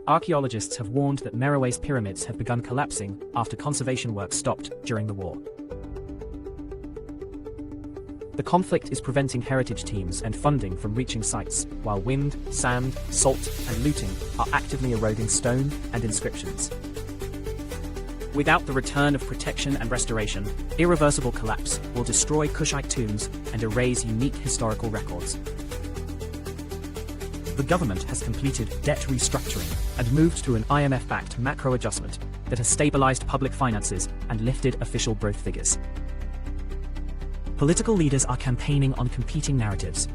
archaeologists have warned that Meroe's pyramids have begun collapsing after conservation work stopped during the war. The conflict is preventing heritage teams and funding from reaching sites, while wind, sand, salt, and looting are actively eroding stone and inscriptions. Without the return of protection and restoration, irreversible collapse will destroy Kushite tombs and erase unique historical records. The government has completed debt restructuring and moved to an IMF-backed macro adjustment that has stabilized public finances and lifted official growth figures. Political leaders are campaigning on competing narratives.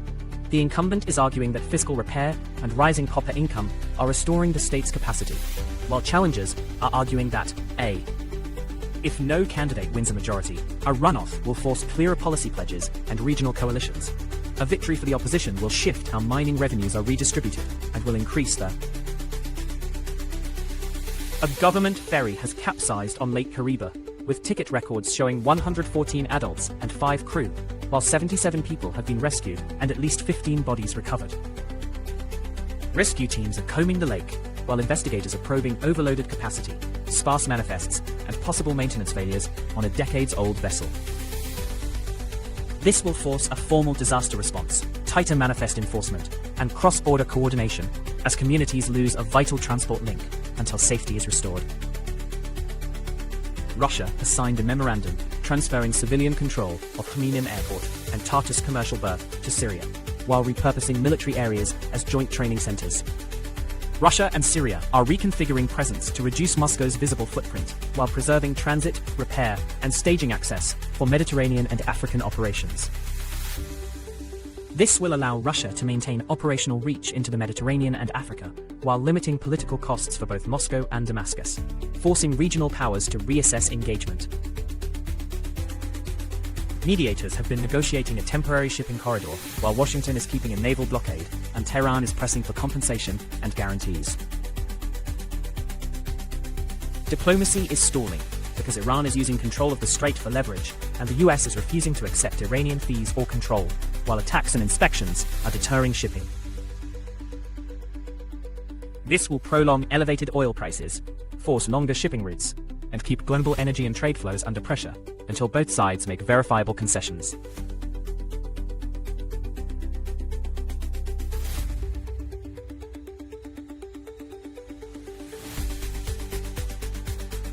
The incumbent is arguing that fiscal repair and rising copper income are restoring the state's capacity, while challengers are arguing that A. If no candidate wins a majority, a runoff will force clearer policy pledges and regional coalitions. A victory for the opposition will shift how mining revenues are redistributed and will increase the... A government ferry has capsized on Lake Kariba, with ticket records showing 114 adults and 5 crew, while 77 people have been rescued and at least 15 bodies recovered. Rescue teams are combing the lake, while investigators are probing overloaded capacity, sparse manifests, and possible maintenance failures on a decades-old vessel. This will force a formal disaster response, tighter manifest enforcement, and cross-border coordination as communities lose a vital transport link until safety is restored. Russia has signed a memorandum transferring civilian control of Khmeimim Airport and Tartus commercial berth to Syria, while repurposing military areas as joint training centers. Russia and Syria are reconfiguring presence to reduce Moscow's visible footprint, while preserving transit, repair, and staging access for Mediterranean and African operations. This will allow Russia to maintain operational reach into the Mediterranean and Africa, while limiting political costs for both Moscow and Damascus, forcing regional powers to reassess engagement. Mediators have been negotiating a temporary shipping corridor, while Washington is keeping a naval blockade, and Tehran is pressing for compensation and guarantees. Diplomacy is stalling, because Iran is using control of the strait for leverage, and the US is refusing to accept Iranian fees or control, while attacks and inspections are deterring shipping. This will prolong elevated oil prices, force longer shipping routes, and keep global energy and trade flows under pressure until both sides make verifiable concessions.